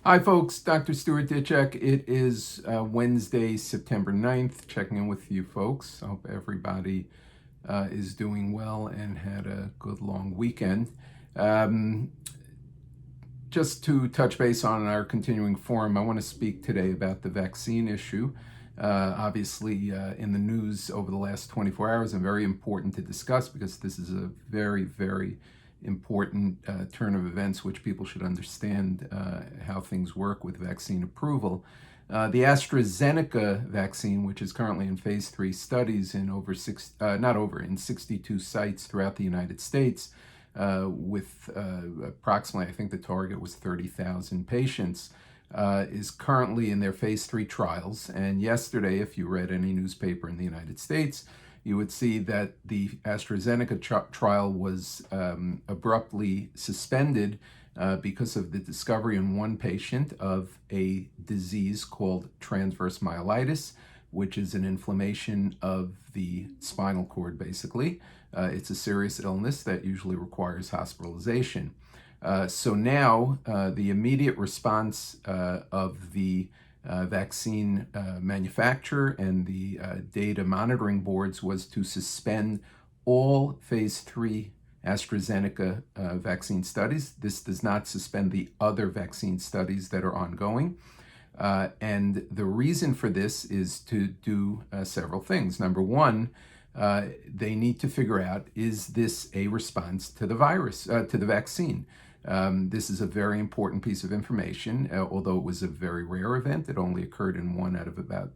Hi folks, Dr. Stuart Ditchek. It is Wednesday, September 9th. Checking in with you folks. I hope everybody is doing well and had a good long weekend. Just to touch base on our continuing forum, I want to speak today about the vaccine issue. Obviously, in the news over the last 24 hours, and very important to discuss because this is a very, very important turn of events which people should understand how things work with vaccine approval. The Astra Zeneca vaccine, which is currently in phase 3 studies in in 62 sites throughout the United States, with approximately, I think the target was 30,000 patients, is currently in their phase 3 trials. And yesterday, if you read any newspaper in the United States, you would see that the AstraZeneca trial was abruptly suspended because of the discovery in one patient of a disease called transverse myelitis, which is an inflammation of the spinal cord, basically. It's a serious illness that usually requires hospitalization. So now the immediate response of the vaccine manufacturer and the data monitoring boards was to suspend all phase 3 AstraZeneca vaccine studies. This does not suspend the other vaccine studies that are ongoing. And the reason for this is to do several things. Number one, they need to figure out, is this a response to the virus, to the vaccine? This is a very important piece of information. Although it was a very rare event, it only occurred in one out of about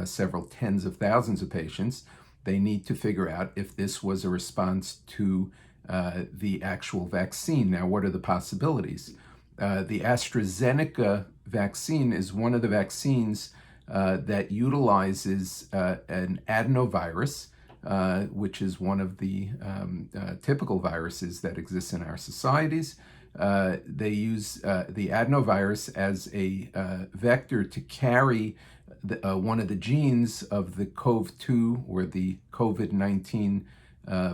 several tens of thousands of patients. They need to figure out if this was a response to the actual vaccine. Now, what are the possibilities? The AstraZeneca vaccine is one of the vaccines that utilizes an adenovirus, which is one of the typical viruses that exist in our societies. They use the adenovirus as a vector to carry one of the genes of the COV2 or the COVID-19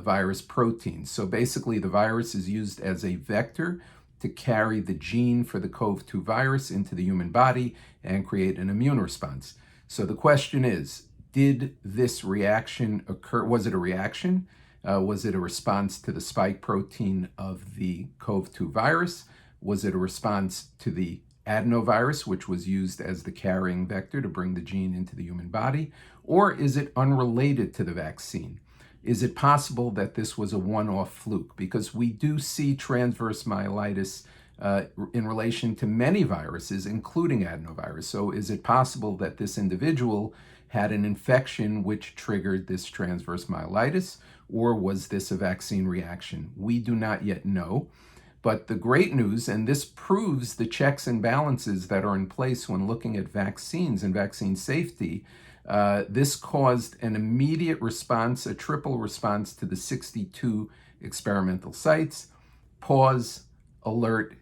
virus protein. So basically, the virus is used as a vector to carry the gene for the COV2 virus into the human body and create an immune response. So the question is, did this reaction occur? Was it a reaction? Was it a response to the spike protein of the COV2 virus? Was it a response to the adenovirus, which was used as the carrying vector to bring the gene into the human body? Or is it unrelated to the vaccine? Is it possible that this was a one-off fluke? Because we do see transverse myelitis in relation to many viruses, including adenovirus. So is it possible that this individual had an infection which triggered this transverse myelitis, or was this a vaccine reaction? We do not yet know. But the great news, and this proves the checks and balances that are in place when looking at vaccines and vaccine safety, this caused an immediate response, a triple response to the 62 experimental sites, pause, alert,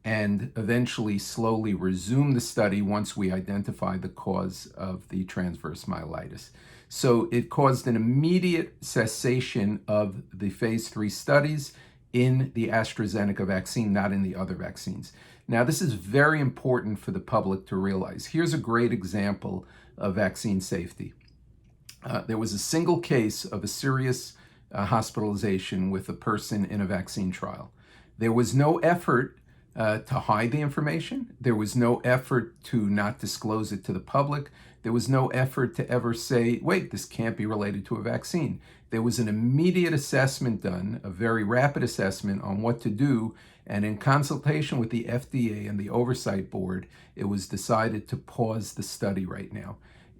and eventually slowly resume the study once we identify the cause of the transverse myelitis. So it caused an immediate cessation of the phase 3 studies in the AstraZeneca vaccine, not in the other vaccines. Now, this is very important for the public to realize. Here's a great example of vaccine safety. There was a single case of a serious hospitalization with a person in a vaccine trial. There was no effort to hide the information. There was no effort to not disclose it to the public. There was no effort to ever say, wait, this can't be related to a vaccine. There was an immediate assessment done, a very rapid assessment on what to do. And in consultation with the FDA and the oversight board, it was decided to pause the study right now.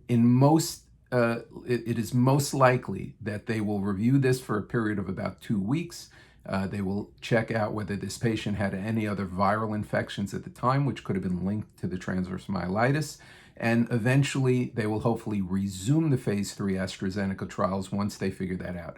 It is most likely that they will review this for a period of about 2 weeks. They will check out whether this patient had any other viral infections at the time, which could have been linked to the transverse myelitis. And eventually, they will hopefully resume the phase 3 AstraZeneca trials once they figure that out.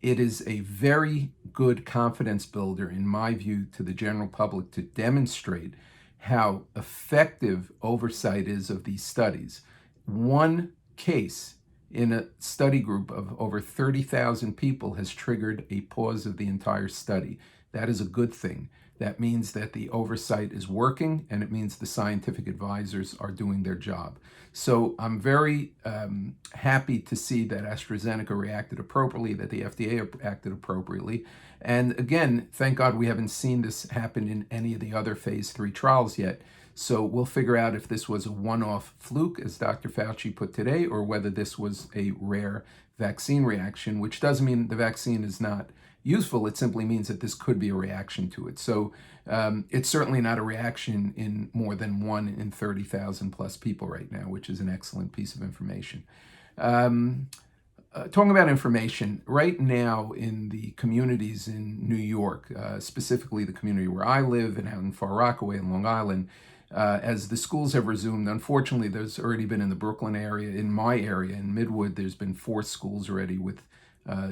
It is a very good confidence builder, in my view, to the general public to demonstrate how effective oversight is of these studies. One case in a study group of over 30,000 people has triggered a pause of the entire study. That is a good thing. That means that the oversight is working, and it means the scientific advisors are doing their job. So I'm very happy to see that AstraZeneca reacted appropriately, that the FDA acted appropriately. And again, thank God we haven't seen this happen in any of the other phase 3 trials yet. So we'll figure out if this was a one-off fluke, as Dr. Fauci put today, or whether this was a rare vaccine reaction, which doesn't mean the vaccine is not useful. It simply means that this could be a reaction to it. So it's certainly not a reaction in more than 1 in 30,000 plus people right now, which is an excellent piece of information. Talking about information, right now in the communities in New York, specifically the community where I live and out in Far Rockaway in Long Island, as the schools have resumed, unfortunately, there's already been in the Brooklyn area, in my area, in Midwood, there's been 4 schools already with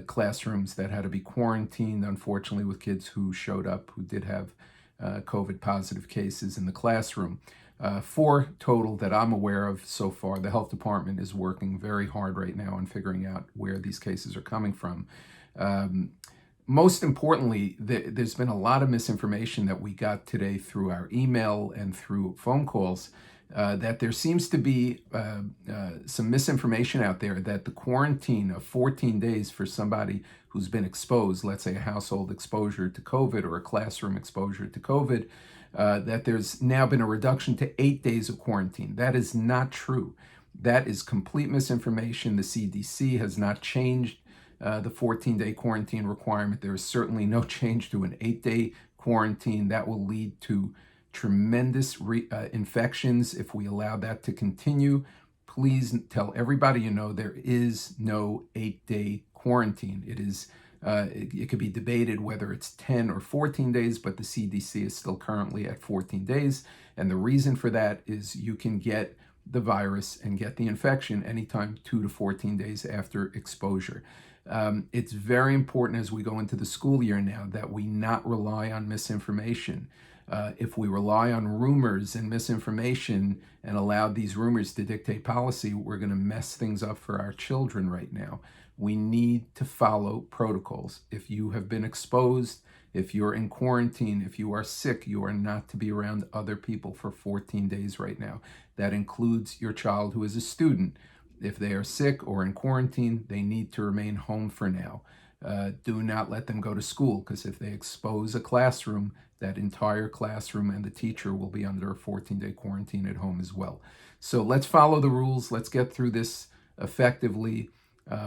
classrooms that had to be quarantined, unfortunately, with kids who showed up who did have COVID positive cases in the classroom. 4 total that I'm aware of so far. The health department is working very hard right now on figuring out where these cases are coming from. Most importantly, there's been a lot of misinformation that we got today through our email and through phone calls, that there seems to be some misinformation out there that the quarantine of 14 days for somebody who's been exposed, let's say a household exposure to COVID or a classroom exposure to COVID, that there's now been a reduction to 8 days of quarantine. That is not true. That is complete misinformation. The CDC has not changed the 14-day quarantine requirement. There is certainly no change to an 8-day quarantine. That will lead to tremendous infections if we allow that to continue. Please tell everybody you know there is no 8-day quarantine. It could be debated whether it's 10 or 14 days, but the CDC is still currently at 14 days. And the reason for that is you can get the virus and get the infection anytime 2 to 14 days after exposure. It's very important as we go into the school year now that we not rely on misinformation. If we rely on rumors and misinformation and allow these rumors to dictate policy, we're going to mess things up for our children right now. We need to follow protocols. If you have been exposed, if you're in quarantine, if you are sick, you are not to be around other people for 14 days right now. That includes your child who is a student. If they are sick or in quarantine, they need to remain home for now. Do not let them go to school, because if they expose a classroom, that entire classroom and the teacher will be under a 14-day quarantine at home as well. So let's follow the rules. Let's get through this effectively.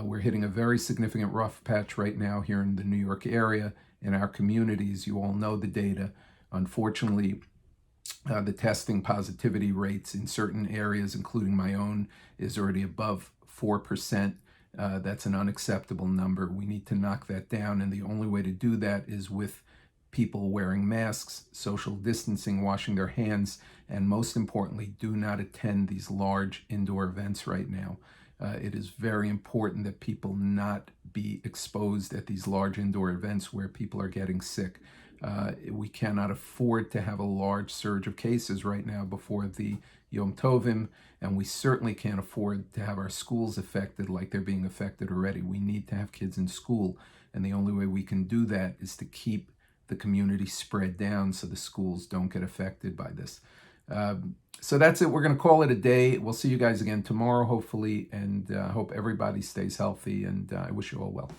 We're hitting a very significant rough patch right now here in the New York area, in our communities. You all know the data. Unfortunately, the testing positivity rates in certain areas, including my own, is already above 4%. That's an unacceptable number. We need to knock that down, and the only way to do that is with people wearing masks, social distancing, washing their hands, and most importantly, do not attend these large indoor events right now. It is very important that people not be exposed at these large indoor events where people are getting sick. We cannot afford to have a large surge of cases right now before the Yom Tovim, and we certainly can't afford to have our schools affected like they're being affected already. We need to have kids in school, and the only way we can do that is to keep the community spread down so the schools don't get affected by this. So that's it. We're going to call it a day. We'll see you guys again tomorrow, hopefully, and hope everybody stays healthy, and I wish you all well.